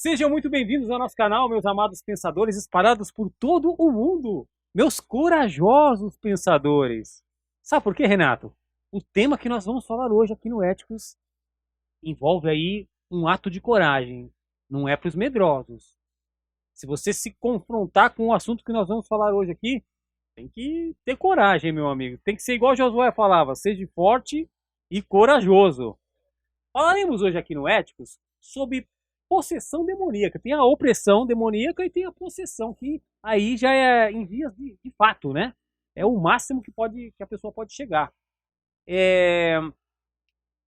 Sejam muito bem-vindos ao nosso canal, meus amados pensadores espalhados por todo o mundo. Meus corajosos pensadores. Sabe por quê, Renato? O tema que nós vamos falar hoje aqui no Éticos envolve aí um ato de coragem. Não é para os medrosos. Se você se confrontar com o assunto que nós vamos falar hoje aqui, tem que ter coragem, meu amigo. Tem que ser igual Josué falava, seja forte e corajoso. Falaremos hoje aqui no Éticos sobre possessão demoníaca. Tem a opressão demoníaca e tem a possessão, que aí já é em vias de fato, né? É o máximo que a pessoa pode chegar.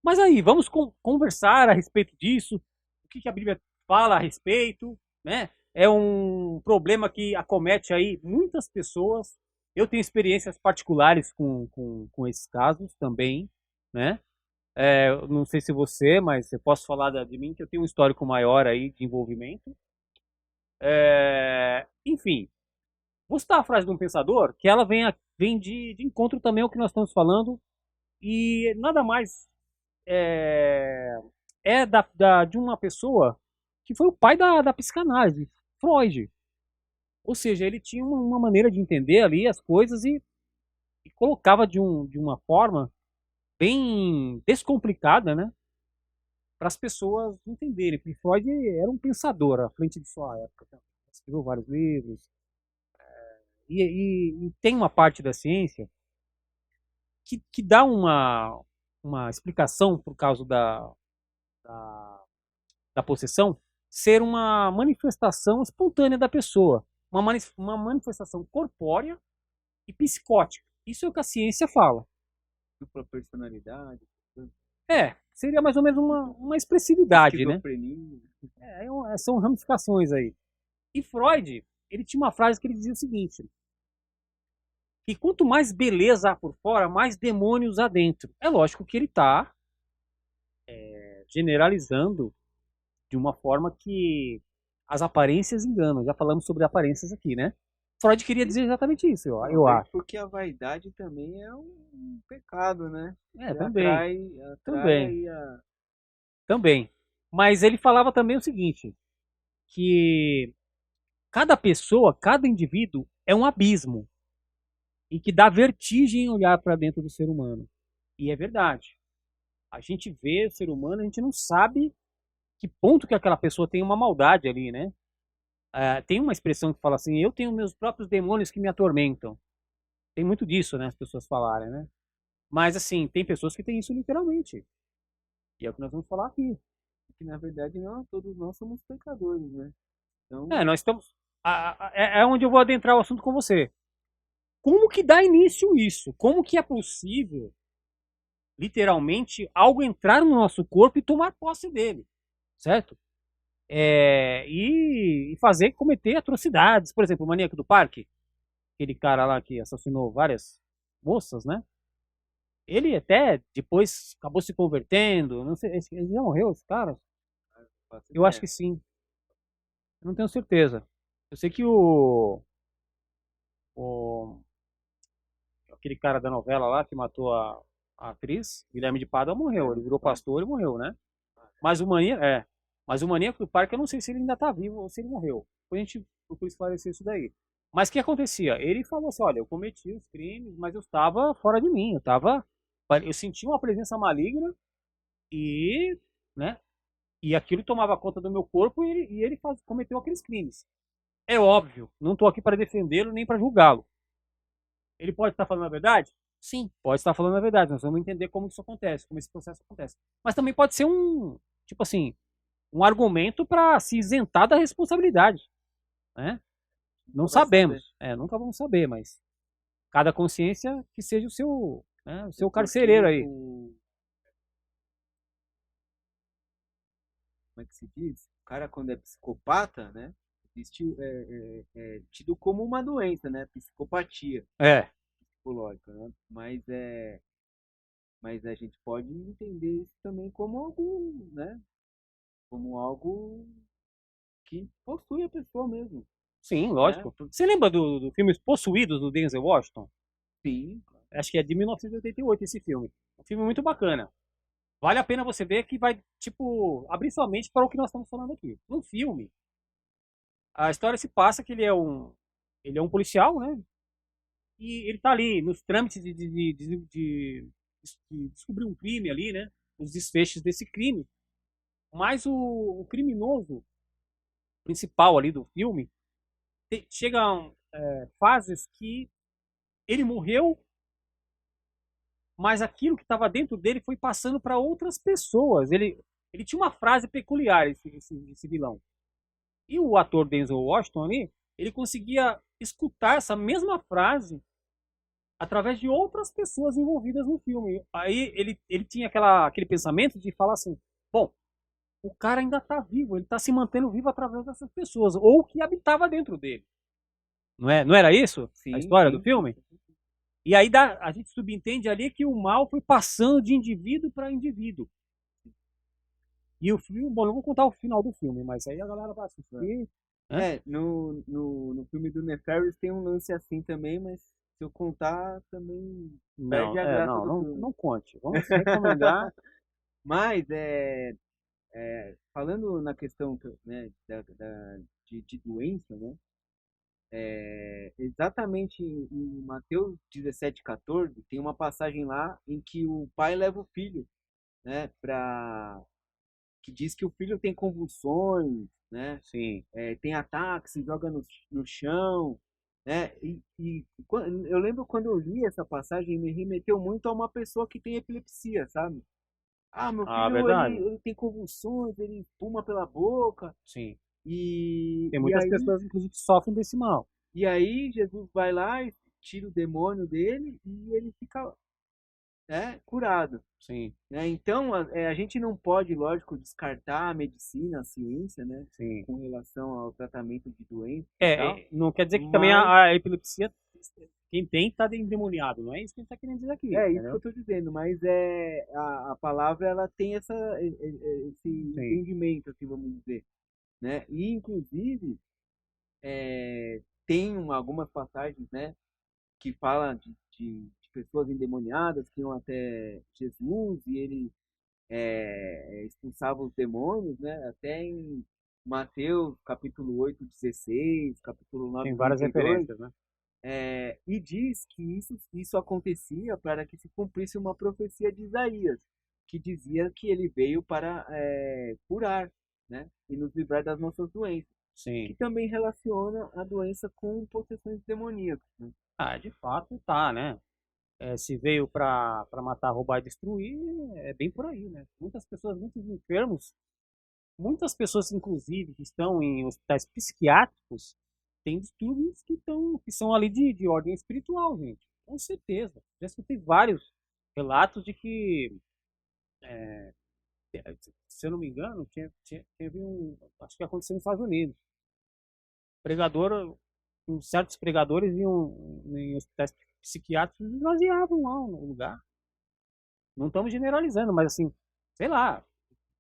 Mas aí, vamos conversar a respeito disso. O que a Bíblia fala a respeito, né? É um problema que acomete aí muitas pessoas. Eu tenho experiências particulares com esses casos também, né? Não sei se você, mas eu posso falar de mim que eu tenho um histórico maior aí de envolvimento. Enfim, vou citar a frase de um pensador que ela vem de encontro também ao que nós estamos falando e nada mais de uma pessoa que foi o pai da psicanálise, Freud. Ou seja, ele tinha uma maneira de entender ali as coisas e colocava de uma forma bem descomplicada, né? Para as pessoas entenderem. Porque Freud era um pensador à frente de sua época. Escreveu vários livros. E tem uma parte da ciência que dá uma explicação por causa da, da possessão ser uma manifestação espontânea da pessoa. Uma manifestação corpórea e psicótica. Isso é o que a ciência fala. Dupla personalidade. Seria mais ou menos uma expressividade, né? São ramificações aí. E Freud, ele tinha uma frase que ele dizia o seguinte: que quanto mais beleza há por fora, mais demônios há dentro. É lógico que ele está generalizando de uma forma que as aparências enganam. Já falamos sobre aparências aqui, né? Freud queria dizer exatamente isso, eu acho. Porque a vaidade também é um pecado, né? Também. Atrai Também. Mas ele falava também o seguinte, que cada pessoa, cada indivíduo é um abismo e que dá vertigem olhar para dentro do ser humano. E é verdade. A gente vê o ser humano, a gente não sabe que ponto que aquela pessoa tem uma maldade ali, né? Tem uma expressão que fala assim, eu tenho meus próprios demônios que me atormentam. Tem muito disso, né? As pessoas falarem, né? Mas assim, tem pessoas que têm isso literalmente. E é o que nós vamos falar aqui. que na verdade não, todos nós somos pecadores, né? Então, Nós estamos... É onde eu vou adentrar o assunto com você. Como que dá início isso? Como que é possível, literalmente, algo entrar no nosso corpo e tomar posse dele? Certo? E fazer cometer atrocidades. Por exemplo, o Maníaco do Parque, aquele cara lá que assassinou várias moças, né? Ele até depois acabou se convertendo. Não sei, ele já morreu, esse cara? Eu acho que sim. Eu não tenho certeza. Eu sei que o aquele cara da novela lá que matou a atriz, Guilherme de Pádua, morreu. Ele virou pastor e morreu, né? Mas o mas o Maníaco do Parque, eu não sei se ele ainda tá vivo ou se ele morreu. Depois a gente procura esclarecer isso daí. Mas o que acontecia? Ele falou assim, olha, eu cometi os crimes, mas eu estava fora de mim. Eu sentia uma presença maligna e, né? E aquilo tomava conta do meu corpo e ele cometeu aqueles crimes. É óbvio, não estou aqui para defendê-lo nem para julgá-lo. Ele pode estar falando a verdade? Sim, pode estar falando a verdade. Nós vamos entender como isso acontece, como esse processo acontece. Mas também pode ser tipo assim, um argumento para se isentar da responsabilidade, né? Não sabemos, nunca vamos saber, mas cada consciência que seja o seu carcereiro aí. Como é que se diz? O cara quando é psicopata, né? Existe, tido como uma doença, né? Psicopatia psicológica, né? Mas a gente pode entender isso também como algo, né? Como algo que possui a pessoa mesmo. Sim, lógico. Você lembra do filme Possuídos, do Denzel Washington? Sim. Acho que é de 1988 esse filme. Um filme muito bacana. vale a pena você ver que vai, tipo, abrir sua mente para o que nós estamos falando aqui. No filme, a história se passa que ele é um policial, né? E ele tá ali nos trâmites de descobrir um crime ali, né? Os desfechos desse crime. Mas o criminoso principal ali do filme chegam fases que ele morreu, mas aquilo que estava dentro dele foi passando para outras pessoas. Ele tinha uma frase peculiar, esse vilão. E o ator Denzel Washington ali, ele conseguia escutar essa mesma frase através de outras pessoas envolvidas no filme. Aí ele tinha aquele pensamento de falar assim: bom, o cara ainda está vivo, ele está se mantendo vivo através dessas pessoas, ou que habitava dentro dele. Não era isso Sim, a história sim. do filme? E aí a gente subentende ali que o mal foi passando de indivíduo para indivíduo. E o filme, bom, não vou contar o final do filme, mas aí a galera vai assistir. No filme do Nefarious tem um lance assim também, mas se eu contar também perde a graça do filme. Não conte. Vamos recomendar. Mas, falando na questão, né, de doença, né, exatamente em Mateus 17,14, tem uma passagem lá em que o pai leva o filho, né, que diz que o filho tem convulsões, né, Sim. tem ataques, se joga no chão, né, eu lembro quando eu li essa passagem, me remeteu muito a uma pessoa que tem epilepsia, sabe? Ah, meu filho, Verdade. ele tem convulsões, ele espuma pela boca. Sim. E, Tem e muitas aí, pessoas, inclusive, que sofrem desse mal. e aí Jesus vai lá e tira o demônio dele e ele fica, né, curado. Sim. Né? Então, a gente não pode, lógico, descartar a medicina, a ciência, né, Sim. com relação ao tratamento de doenças e tal. Não quer dizer que também Mas a epilepsia, quem tem, está endemoniado. Não é isso que a gente está querendo dizer aqui. é isso que eu Entendeu? estou dizendo, mas a palavra ela tem esse Sim. entendimento, assim, vamos dizer, né? E inclusive tem algumas passagens, né, que falam de pessoas endemoniadas que iam até Jesus e ele expulsava os demônios, né? Até em Mateus capítulo 8, 16, capítulo Tem 9, várias 32, referências, né? e diz que isso acontecia para que se cumprisse uma profecia de Isaías, que dizia que ele veio para curar, né? E nos livrar das nossas doenças, que Sim. também relaciona a doença com possessões demoníacas, né? De fato tá, né? Se veio para matar, roubar e destruir, é bem por aí, né? Muitas pessoas, muitos enfermos, muitas pessoas, inclusive, que estão em hospitais psiquiátricos, têm distúrbios que são ali de ordem espiritual, gente. Com certeza. Já escutei vários relatos de que, se eu não me engano, teve acho que aconteceu nos Estados Unidos. Pregador, certos pregadores iam em hospitais psiquiátricos e esvaziavam lá no lugar. Não estamos generalizando, mas assim, sei lá,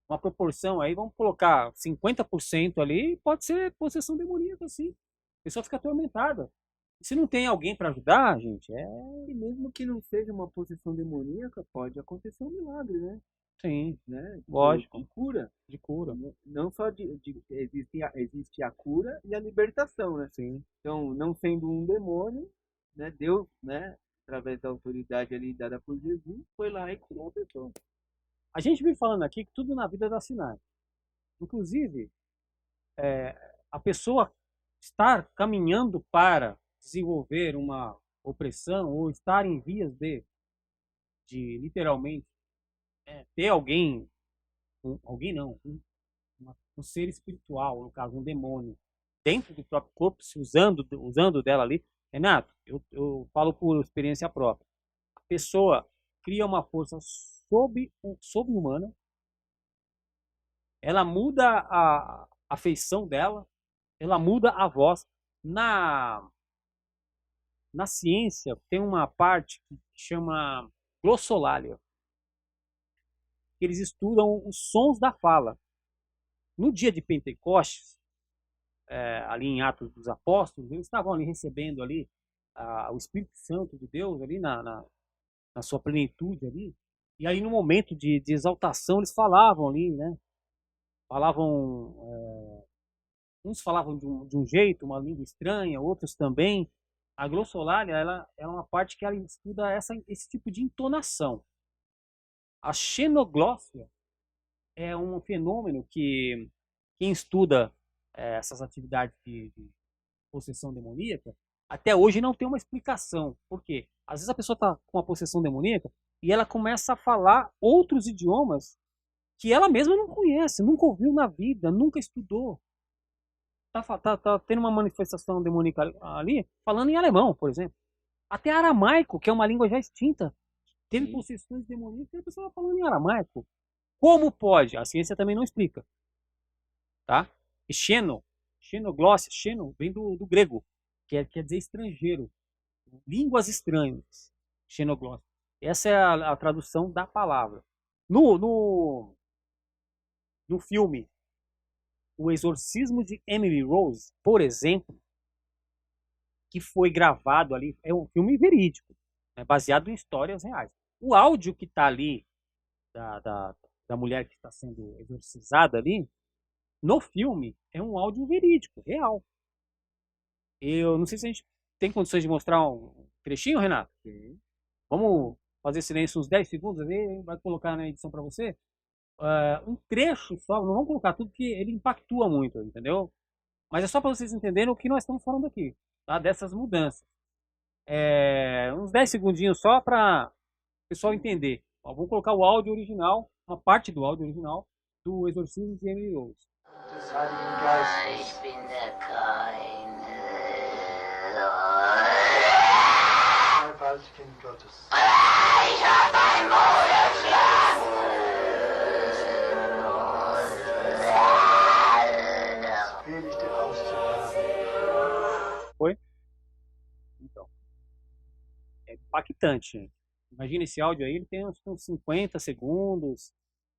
uma proporção aí, vamos colocar 50% ali, pode ser possessão demoníaca, assim. A pessoa fica atormentada. Se não tem alguém para ajudar, gente, E mesmo que não seja uma possessão demoníaca, pode acontecer um milagre, né? sim, Né? De lógico, cura. de cura. Não só existe a cura e a libertação, né? Sim. Então, não sendo um demônio, né? Deus, né? Através da autoridade ali dada por Jesus, foi lá e curou a pessoa. A gente vem falando aqui que tudo na vida dá sinais. Inclusive, a pessoa estar caminhando para desenvolver uma opressão ou estar em vias de literalmente ter alguém, alguém não, um ser espiritual, no caso um demônio, dentro do próprio corpo, se usando dela ali. Renato, eu falo por experiência própria. A pessoa cria uma força sobre-humana, ela muda a feição dela, ela muda a voz. Na ciência, tem uma parte que chama glossolalia, que eles estudam os sons da fala. No dia de Pentecostes, ali em Atos dos Apóstolos, eles estavam ali recebendo ali o Espírito Santo de Deus ali na sua plenitude ali, E aí no momento de exaltação eles falavam ali, né? Falavam, uns falavam de um jeito, uma língua estranha, outros também. A glossolalia, ela é uma parte que ela estuda esse tipo de entonação. A xenoglossia é um fenômeno que quem estuda essas atividades de possessão demoníaca, até hoje não tem uma explicação. Por quê? Às vezes a pessoa está com uma possessão demoníaca e ela começa a falar outros idiomas que ela mesma não conhece, nunca ouviu na vida, nunca estudou. Tá tendo uma manifestação demoníaca ali, falando em alemão, por exemplo. Até aramaico, que é uma língua já extinta. Teve Sim. possessões demoníacas e a pessoa falando em aramaico. Como pode? A ciência também não explica. Tá? E xenoglossia, xeno vem do grego, que quer dizer estrangeiro. Línguas estranhas. Xenoglossia. Essa é a tradução da palavra. No filme O Exorcismo de Emily Rose, por exemplo, que foi gravado ali, é um filme verídico, né, baseado em histórias reais. O áudio que está ali, da, da, da mulher que está sendo exorcizada ali, no filme, é um áudio verídico, real. Eu não sei se a gente tem condições de mostrar um trechinho, Renato. Sim. Vamos fazer silêncio uns 10 segundos ali, vai colocar na edição para você. Um trecho só, não vamos colocar tudo, porque ele impactua muito, entendeu? Mas é só para vocês entenderem o que nós estamos falando aqui, tá? Dessas mudanças. Uns 10 segundinhos só para o pessoal entender. Ó, vou colocar o áudio original, uma parte do áudio original do Exorcismo de Emily Rose. Des Heiligen Geistes. Ich bin der keine. Dreifaltigkeit Gottes. Ich hab ein Will ich dir auszutragen. Foi? Então. É impactante, gente. Imagina esse áudio aí, ele tem uns 50 segundos,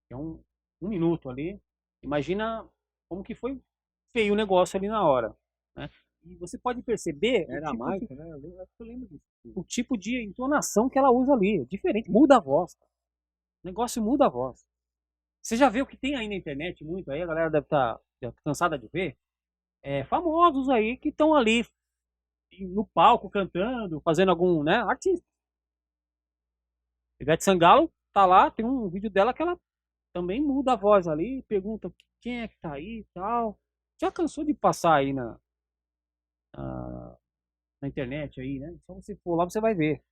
é um minuto ali. Imagina como que foi feio o negócio ali na hora, né? E você pode perceber Era mais, né? Eu acho que eu lembro disso. o tipo de entonação que ela usa ali. É diferente, muda a voz. Cara. O negócio muda a voz. Você já vê o que tem aí na internet muito aí, a galera deve estar cansada de ver. Famosos aí que estão ali no palco cantando, fazendo algum, né, artista. Ivete Sangalo tá lá, tem um vídeo dela que ela também muda a voz ali, pergunta quem é que tá aí e tal. Já cansou de passar aí na internet aí, né? Só você for lá, você vai ver.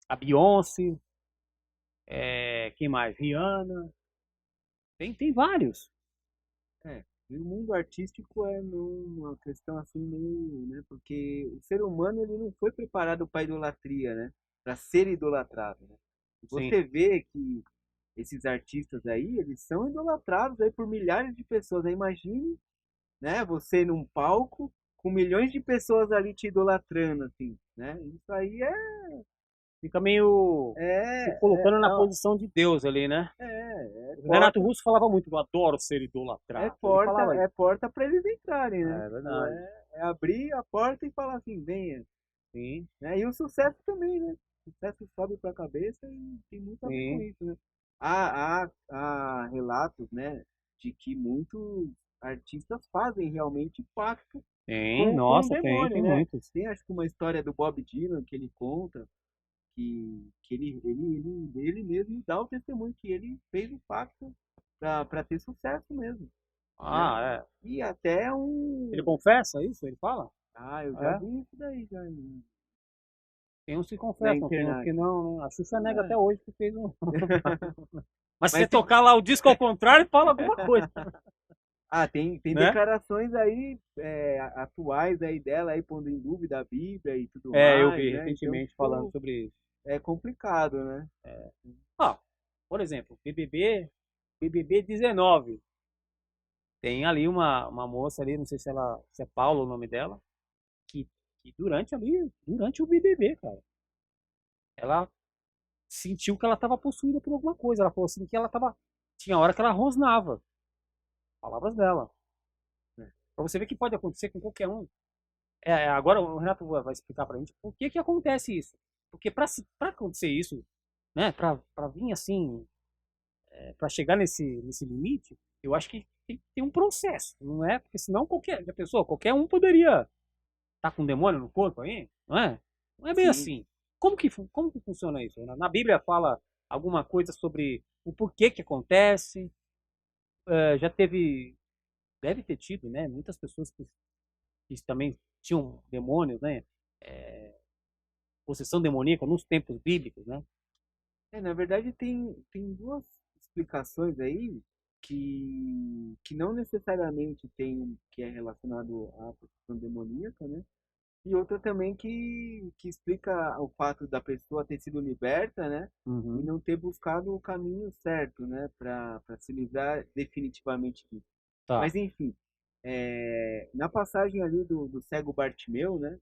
A Beyoncé, quem mais? Rihanna. Tem vários. E o mundo artístico é uma questão assim meio, né? Porque o ser humano ele não foi preparado para idolatria, né? Para ser idolatrado, né? E Sim. você vê que esses artistas aí, eles são idolatrados aí por milhares de pessoas. Aí imagine, né? Você num palco com milhões de pessoas ali te idolatrando, assim, né? Isso aí Fica meio se colocando na posição de Deus ali, né? O Renato Russo falava muito, eu adoro ser idolatrado. Ele falava isso. porta para eles entrarem, né? É verdade. É abrir a porta e falar assim, venha. Sim, Né? E o sucesso também, né? O sucesso sobe para a cabeça e tem muito a ver com sim. isso, né? Há relatos, né, de que muitos artistas fazem realmente pacto Tem, com o nossa, demônio, tem né? muitos. Tem acho que uma história do Bob Dylan que ele conta que ele mesmo dá o testemunho que ele fez um pacto para ter sucesso mesmo, Ah, né? é. E até Ele confessa isso? Ele fala? eu já É. vi isso daí já Tem uns que na confessam, tem uns internet. que não, né? A Xuxa nega É. até hoje que fez um. Mas se Mas você tocar lá o disco ao contrário, fala alguma coisa. Tem Né? declarações aí atuais aí dela aí pondo em dúvida a Bíblia e tudo Eu mais, vi né? recentemente Então, falando sobre isso. é complicado, né? Por exemplo, BBB 19. Tem ali uma moça ali, não sei se é Paula o nome dela, que durante o BBB, cara, ela sentiu que ela estava possuída por alguma coisa. Ela falou assim que tinha hora que ela rosnava. Palavras dela. Pra você ver que pode acontecer com qualquer um. Agora o Renato vai explicar pra gente por que acontece isso. Porque pra acontecer isso, né, pra vir assim, pra chegar nesse limite, eu acho que tem que ter um processo, não é? Porque senão qualquer um poderia estar com um demônio no corpo aí, não é? Não é bem Sim. assim. Como que funciona isso? Na Bíblia fala alguma coisa sobre o porquê que acontece? Já deve ter tido, né? Muitas pessoas que também tinham demônios, né? É, possessão demoníaca nos tempos bíblicos, né? Na verdade tem duas explicações aí que não necessariamente tem que é relacionado à possessão demoníaca, né? E outra também que explica o fato da pessoa ter sido liberta, né? E Uhum. não ter buscado o caminho certo, né? Para se livrar definitivamente disso. Tá. Mas enfim, na passagem ali do cego Bartimeu, né?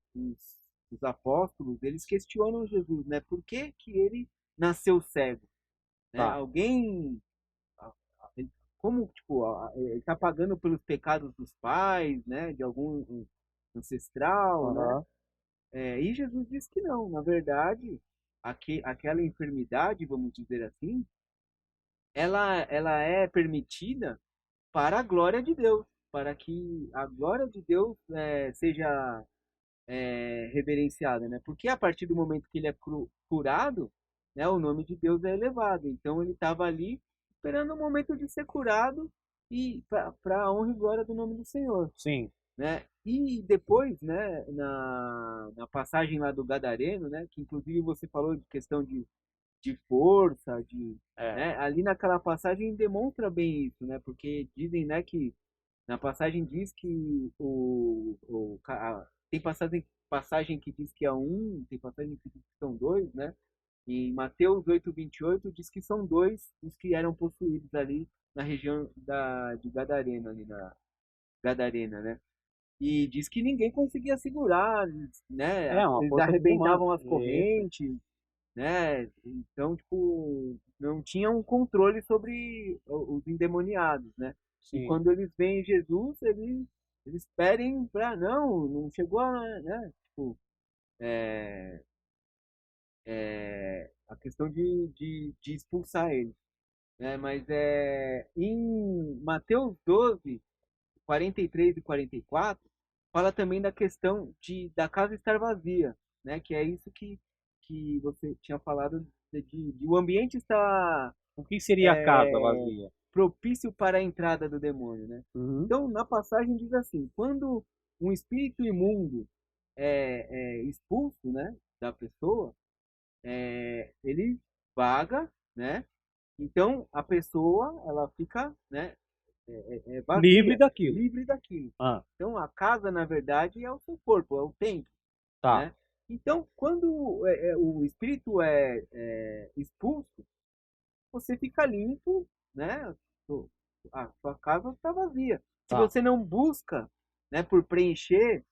Os apóstolos, eles questionam Jesus, né? Por que que ele nasceu cego, né? Tá. Alguém, como, tipo, ele está pagando pelos pecados dos pais, né? De algum ancestral, né? Aham. E Jesus disse que não. Na verdade, aquela enfermidade, vamos dizer assim, ela é permitida para a glória de Deus, para que a glória de Deus seja reverenciada, né? Porque a partir do momento que ele é curado, né, o nome de Deus é elevado. Então ele estava ali esperando o momento de ser curado e para a honra e glória do nome do Senhor, Sim. né? E depois, né, na passagem lá do Gadareno, né, que inclusive você falou de questão de força, É. né, ali naquela passagem demonstra bem isso, né, porque dizem, né, que na passagem diz que tem passagem que diz que é um, tem passagem que diz que são dois, né? E em Mateus 8:28 diz que são dois os que eram possuídos ali na região de Gadareno, ali na Gadarena, né? E diz que ninguém conseguia segurar, né? É uma Eles força humana. arrebentavam as Isso. correntes, né? Então, tipo, não tinham um controle sobre os endemoniados, né? E Sim. quando eles veem Jesus, eles pedem para não chegou né? Tipo, a questão de expulsar ele, né? Mas em Mateus 12, 43 e 44, fala também da questão da casa estar vazia, né? Que é isso que você tinha falado de o ambiente estar O que seria a casa vazia? propício para a entrada do demônio, né? Uhum. Então, na passagem diz assim, quando um espírito imundo é expulso, né, da pessoa, ele vaga, né? Então, a pessoa, ela fica, né, Livre vazia, daquilo. livre daquilo. Ah, Então, a casa, na verdade, é o seu corpo, é o templo, tá. né? Então, quando o espírito é expulso, você fica limpo, né? A sua casa está vazia. Se Tá. você não busca, né, por preencher,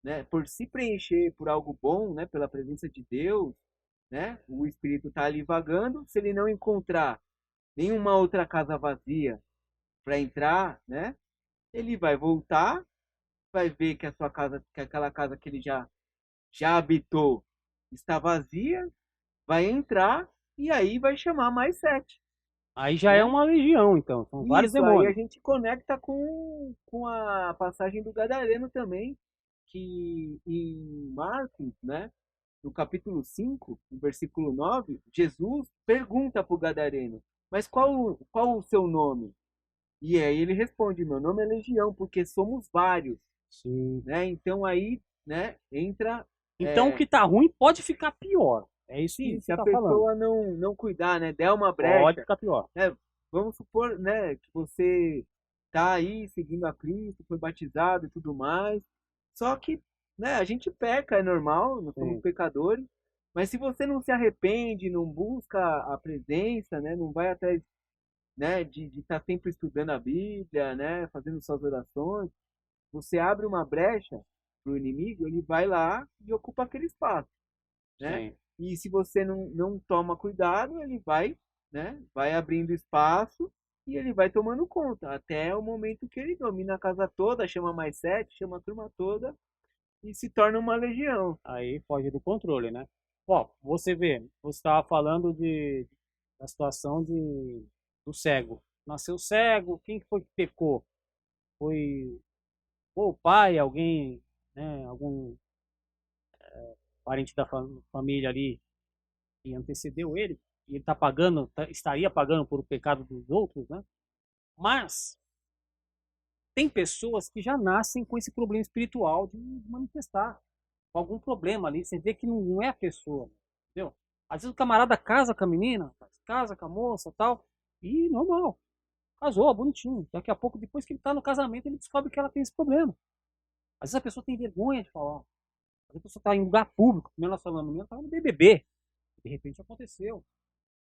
né, por se preencher por algo bom, né, pela presença de Deus, né? O espírito está ali vagando. Se ele não encontrar nenhuma outra casa vazia para entrar, né? Ele vai voltar, vai ver que a sua casa, que aquela casa que ele já habitou está vazia, vai entrar e aí vai chamar mais sete, Aí já é né? uma legião, então. São vários Isso, aí a demônios. gente conecta com a passagem do Gadareno também, que em Marcos, né, no capítulo 5, no versículo 9, Jesus pergunta para o Gadareno, mas qual o seu nome? E aí ele responde, meu nome é Legião, porque somos vários, Sim. né? Então aí, né, entra, Então o que tá ruim pode ficar pior. É isso que sim, você se a tá falando. pessoa não cuidar, né, der uma Pode brecha, ficar pior. né? Vamos supor, né, que você tá aí seguindo a Cristo, foi batizado e tudo mais. Só que, né, a gente peca, é normal, nós somos Sim. pecadores. Mas se você não se arrepende, não busca a presença, né, não vai atrás, né, de estar sempre estudando a Bíblia, né, fazendo suas orações, você abre uma brecha para o inimigo, ele vai lá e ocupa aquele espaço, né? Sim. E se você não toma cuidado, ele vai, né, vai abrindo espaço e ele vai tomando conta, até o momento que ele domina a casa toda, chama mais sete, chama a turma toda e se torna uma legião. Aí foge do controle, né? Ó, você vê, você estava falando da situação do cego. Nasceu cego, quem que foi que pecou? Foi ou o pai, alguém, né, algum parente da família ali que antecedeu ele, e ele tá pagando, estaria pagando por o pecado dos outros, né? Mas tem pessoas que já nascem com esse problema espiritual de manifestar com algum problema ali, você vê que não é a pessoa, entendeu? Às vezes o camarada casa com a menina, casa com a moça tal, e normal, casou, bonitinho. Daqui a pouco, depois que ele tá no casamento, ele descobre que ela tem esse problema. Às vezes a pessoa tem vergonha de falar. Às vezes a pessoa tá em lugar público, como nós falamos, a menina tá no BBB, de repente aconteceu,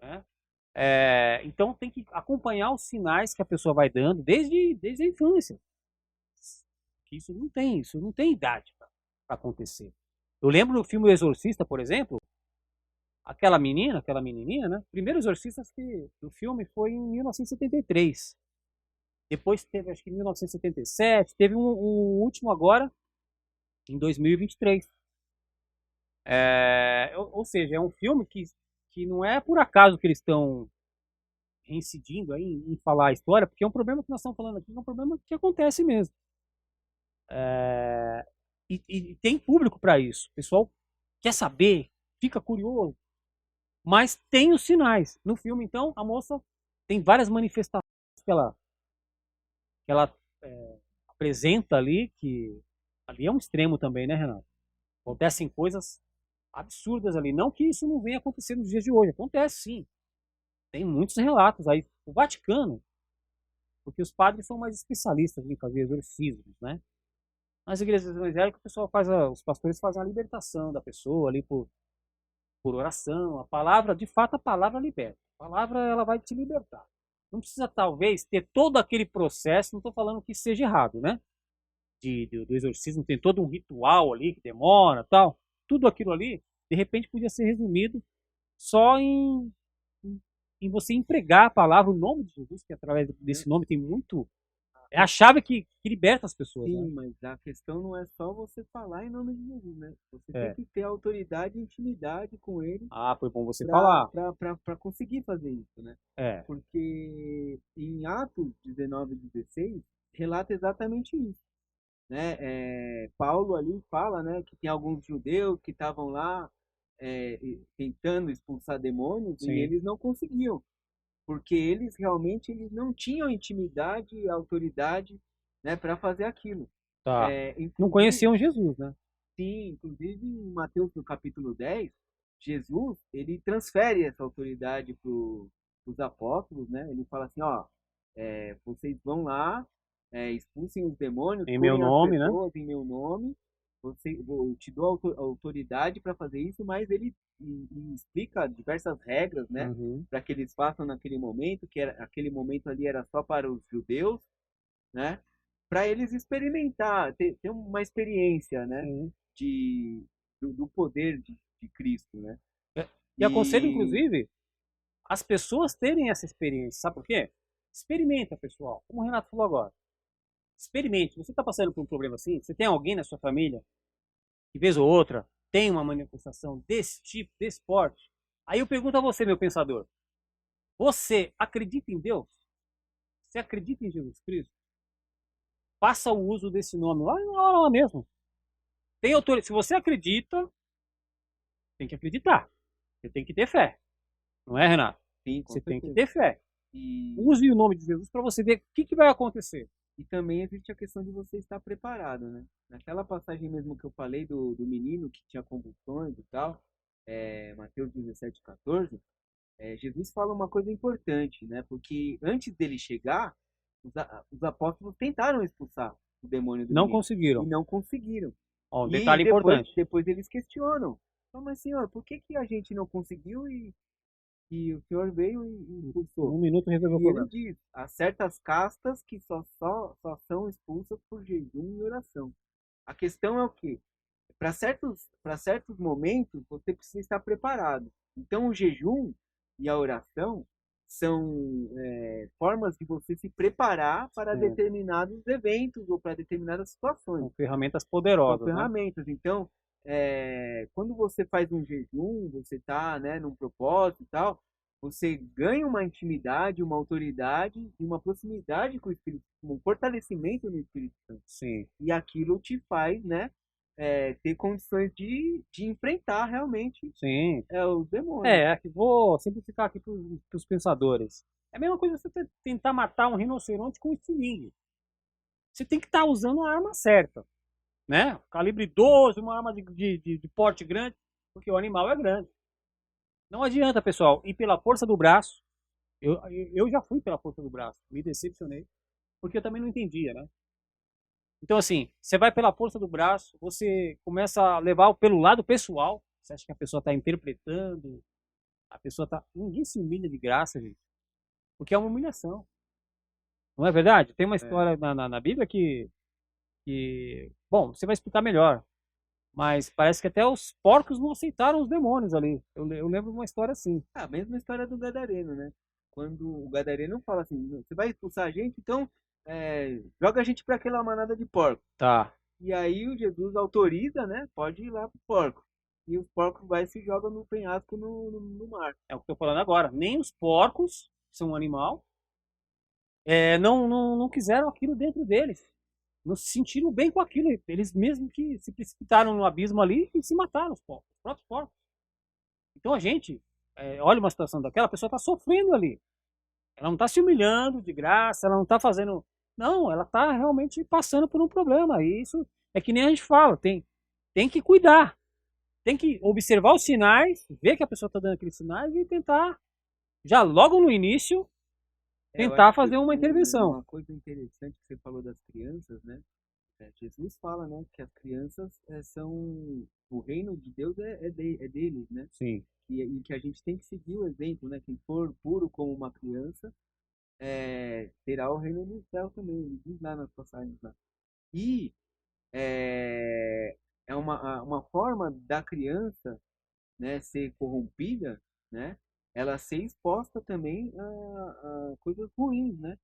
né? Então tem que acompanhar os sinais que a pessoa vai dando desde a infância. Que isso não tem idade para acontecer. Eu lembro no filme O Exorcista, por exemplo, aquela menininha, né? O primeiro Exorcista do filme foi em 1973. Depois teve, acho que em 1977, teve um último agora, em 2023. Ou seja, é um filme que não é por acaso que eles estão reincidindo aí em falar a história, porque é um problema que nós estamos falando aqui, é um problema que acontece mesmo. E tem público para isso. O pessoal quer saber, fica curioso, mas tem os sinais. No filme, então, a moça tem várias manifestações que ela apresenta ali, que ali é um extremo também, né, Renato? Acontecem coisas absurdas ali. Não que isso não venha acontecer nos dias de hoje. Acontece sim. Tem muitos relatos aí. O Vaticano, porque os padres são mais especialistas em fazer exorcismos, né? Nas igrejas evangélicas, o pessoal os pastores fazem a libertação da pessoa ali por oração. A palavra, de fato, a palavra liberta. A palavra, ela vai te libertar. Não precisa, talvez, ter todo aquele processo, não estou falando que seja errado, né? Do exorcismo, tem todo um ritual ali que demora, tal. Tudo aquilo ali, de repente, podia ser resumido só em você empregar a palavra, o nome de Jesus, que através desse nome tem muito. É a chave que liberta as pessoas. Sim, Né? mas a questão não é só você falar em nome de Jesus, né? Você É. tem que ter autoridade e intimidade com ele Ah, foi bom você falar. para conseguir fazer isso, né? É. Porque em Atos 19 e 16 relata exatamente isso, né? Paulo ali fala, né, que tem alguns judeus que estavam lá tentando expulsar demônios Sim. e eles não conseguiam, porque eles não tinham intimidade e autoridade, né, para fazer aquilo. Tá. Não Inclusive, conheciam Jesus, né? sim, inclusive em Mateus no capítulo 10, Jesus, ele transfere essa autoridade para os apóstolos, né? Ele fala assim, ó, vocês vão lá, expulsem os demônios, Em meu curem as nome, né? pessoas em meu nome, eu te dou autoridade para fazer isso, mas ele explica diversas regras, né? Uhum. Para que eles façam naquele momento, aquele momento ali era só para os judeus, né? Para eles experimentar, ter uma experiência, né? Sim. Do poder de Cristo, né? E aconselho, inclusive, as pessoas terem essa experiência. Sabe por quê? Experimenta, pessoal. Como o Renato falou agora. Experimente. Você está passando por um problema assim? Você tem alguém na sua família que, vez ou outra, tem uma manifestação desse tipo, desse porte? Aí eu pergunto a você, meu pensador. Você acredita em Deus? Você acredita em Jesus Cristo? Faça o uso desse nome lá na hora lá mesmo. Tem autoridade. Se você acredita, tem que acreditar. Você tem que ter fé. Não é, Renato? Sim, com Você tem que certeza. ter fé. E, Use o nome de Jesus para você ver o que vai acontecer. e também existe a questão de você estar preparado, né? Naquela passagem mesmo que eu falei do menino que tinha convulsões e tal, Mateus 17:14, Jesus fala uma coisa importante, né? Porque antes dele chegar, os apóstolos tentaram expulsar o demônio do Não menino conseguiram. e não conseguiram. Ó, um E detalhe importante. depois eles questionam. Mas senhor, por que a gente não conseguiu e o senhor veio e expulsou? Um minuto resolveu o E ele problema. diz, há certas castas que só são expulsas por jejum e oração. A questão é o quê? Para certos momentos, você precisa estar preparado. Então, o jejum e a oração são formas de você se preparar para determinados eventos ou para determinadas situações. São ferramentas São poderosas, né? ferramentas. Então, quando você faz um jejum, você está, né, num propósito e tal, você ganha uma intimidade, uma autoridade e uma proximidade com o Espírito, um fortalecimento no Espírito Santo. Sim, E aquilo te faz, né, ter condições de enfrentar realmente sim. os demônios. Que vou simplificar aqui para os pensadores. É a mesma coisa você tentar matar um rinoceronte com um estilingue. Você tem que estar usando a arma certa, né? Calibre 12, uma arma de porte grande, porque o animal é grande. Não adianta, pessoal, ir pela força do braço. Eu já fui pela força do braço, me decepcionei, porque eu também não entendia, né? Então, assim, você vai pela força do braço, você começa a levar pelo lado pessoal. Você acha que a pessoa está interpretando, a pessoa está. Ninguém se humilha de graça, gente, porque é uma humilhação. Não é verdade? Tem uma história na Bíblia bom, você vai explicar melhor, mas parece que até os porcos não aceitaram os demônios ali. Eu lembro de uma história assim. A mesma história do Gadareno, né? Quando o Gadareno fala assim, você vai expulsar a gente, então joga a gente para aquela manada de porcos. Tá. E aí o Jesus autoriza, né? Pode ir lá pro porco. E os porcos vai e se jogam no penhasco no mar. É o que eu tô falando agora. Nem os porcos, que são um animal, não quiseram aquilo dentro deles. Não se sentiram bem com aquilo. Eles mesmo que se precipitaram no abismo ali e se mataram, os próprios porcos. Então a gente, olha uma situação daquela, a pessoa está sofrendo ali. Ela não está se humilhando de graça, ela não está fazendo. Não, ela está realmente passando por um problema. E isso é que nem a gente fala, tem que cuidar. Tem que observar os sinais, ver que a pessoa está dando aqueles sinais e tentar, já logo no início, Eu tentar acho que fazer uma intervenção. Uma coisa interessante que você falou das crianças, né? Jesus fala, né, que as crianças são o reino de Deus é deles, né? Sim. E que a gente tem que seguir o exemplo, né? Quem for puro como uma criança terá o reino do céu também. Ele diz lá nas passagens lá. E é uma forma da criança, né, ser corrompida, né? Ela ser exposta também a coisas ruins, né?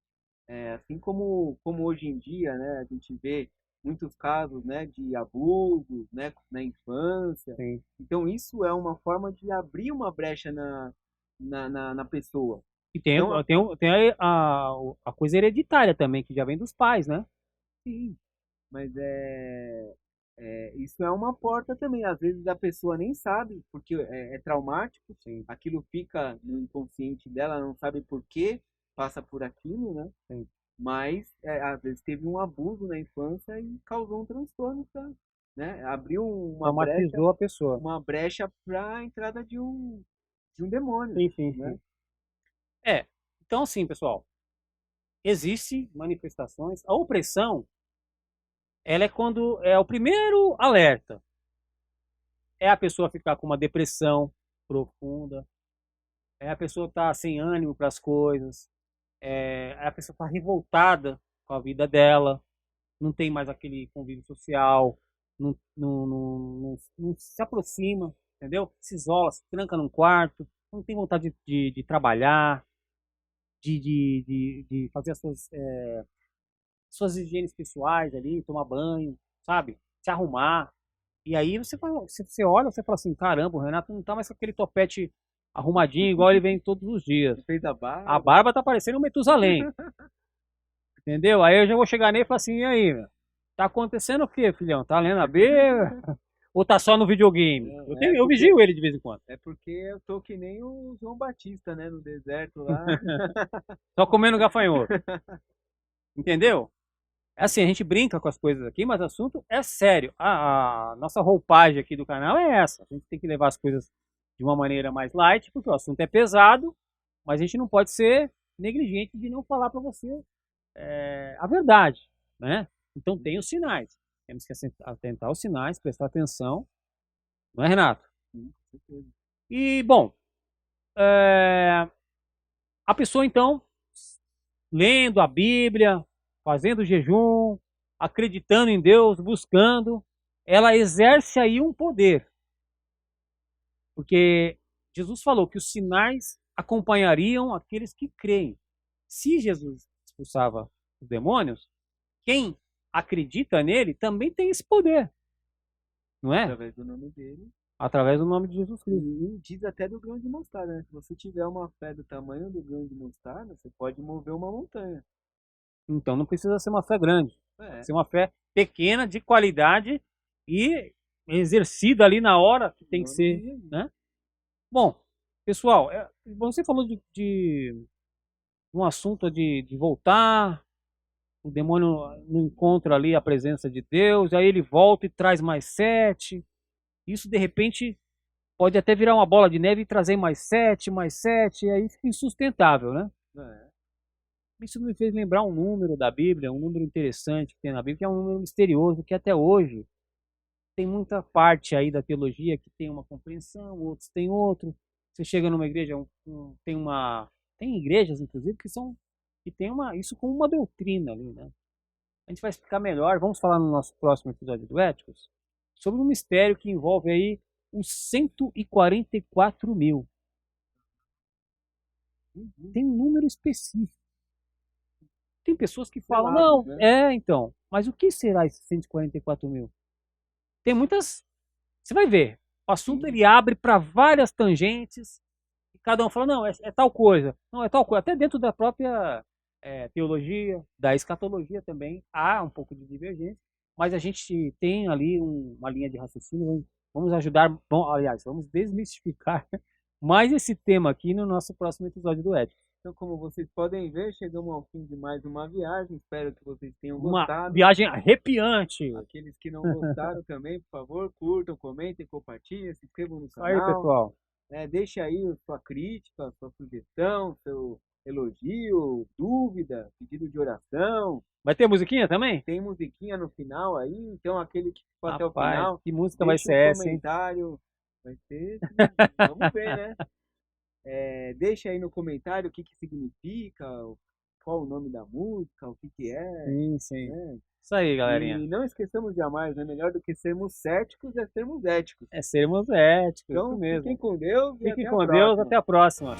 Assim como hoje em dia, né, a gente vê muitos casos, né, de abusos, né, na infância. Sim. Então isso é uma forma de abrir uma brecha na pessoa. E tem, Então, tem a coisa hereditária também, que já vem dos pais, né? sim, mas isso é uma porta também. Às vezes a pessoa nem sabe, porque é traumático, Sim. aquilo fica no inconsciente dela, ela não sabe por que passa por aquilo, né? Sim. Mas às vezes teve um abuso na infância e causou um transtorno, né? Abriu Traumatizou a pessoa. uma brecha para a entrada de um demônio, Sim, sim, né? sim. Então assim, pessoal, existe manifestações. A opressão, ela é quando é o primeiro alerta. É a pessoa ficar com uma depressão profunda, é a pessoa estar sem ânimo para as coisas, é a pessoa estar revoltada com a vida dela, não tem mais aquele convívio social, não se aproxima, entendeu? Se isola, se tranca num quarto, não tem vontade de trabalhar, de fazer as suas higienes pessoais ali, tomar banho, sabe? Se arrumar. E aí você olha, você fala assim, caramba, o Renato não tá mais com aquele topete arrumadinho igual ele vem todos os dias. Fez a barba. A barba tá parecendo um Metusalém. Entendeu? Aí eu já vou chegar nele e falar assim, e aí, meu? Tá acontecendo o quê, filhão? Tá lendo a B? Ou tá só no videogame? Eu vigio ele de vez em quando. É porque eu tô que nem o João Batista, né? No deserto lá. Só comendo gafanhoto. Entendeu? É assim, a gente brinca com as coisas aqui, mas o assunto é sério. A nossa roupagem aqui do canal é essa. A gente tem que levar as coisas de uma maneira mais light, porque o assunto é pesado, mas a gente não pode ser negligente de não falar para você a verdade, né? Então tem os sinais. Temos que atentar aos sinais, prestar atenção. Não é, Renato? Sim, com certeza. E, bom, a pessoa, então, lendo a Bíblia, fazendo jejum, acreditando em Deus, buscando, ela exerce aí um poder. Porque Jesus falou que os sinais acompanhariam aqueles que creem. Se Jesus expulsava os demônios, quem acredita nele também tem esse poder. não é? Através do nome dele. Através do nome de Jesus Cristo. E diz até do grão de mostarda, né? Se você tiver uma fé do tamanho do grão de mostarda, você pode mover uma montanha. Então não precisa ser uma fé grande. É. Pode ser uma fé pequena, de qualidade e exercida ali na hora que tem que ser, né? Bom, pessoal, você falou de um assunto de voltar, o demônio não encontra ali a presença de Deus, aí ele volta e traz mais 7. Isso de repente pode até virar uma bola de neve e trazer mais 7, e aí fica insustentável, né? Isso me fez lembrar um número da Bíblia, um número interessante que tem na Bíblia, que é um número misterioso, que até hoje tem muita parte aí da teologia que tem uma compreensão, outros tem outro. Você chega numa igreja, tem igrejas inclusive que tem isso como uma doutrina ali, né? A gente vai explicar melhor, vamos falar no nosso próximo episódio do Éticos, sobre um mistério que envolve aí os 144 mil. Tem um número específico. Tem pessoas que falam, não, então, mas o que será esses 144 mil? Tem muitas, você vai ver, o assunto ele abre para várias tangentes, e cada um fala, não, é tal coisa, não, é tal coisa, até dentro da própria teologia, da escatologia também, há um pouco de divergência, mas a gente tem ali uma linha de raciocínio, vamos ajudar, aliás, vamos desmistificar mais esse tema aqui no nosso próximo episódio do Ética. Então, como vocês podem ver, chegamos ao fim de mais uma viagem. Espero que vocês tenham Uma gostado. viagem arrepiante. Aqueles que não gostaram também, por favor, curtam, comentem, compartilhem, se inscrevam no canal. Aí, pessoal. Deixe aí sua crítica, sua sugestão, seu elogio, dúvida, pedido de oração. Vai ter musiquinha também? Tem musiquinha no final aí, então aquele que ficou até o Rapaz, final. que música vai ser essa, hein? Comentário. Vai ser, vamos ver, né? Deixa aí no comentário o que significa, qual o nome da música, o que é. Sim. Né? Isso aí, galerinha. E não esqueçamos jamais, né? Melhor do que sermos céticos é sermos éticos. É sermos éticos, Então, isso mesmo. fiquem com Deus e Fiquem até com a Deus, próxima. até a próxima.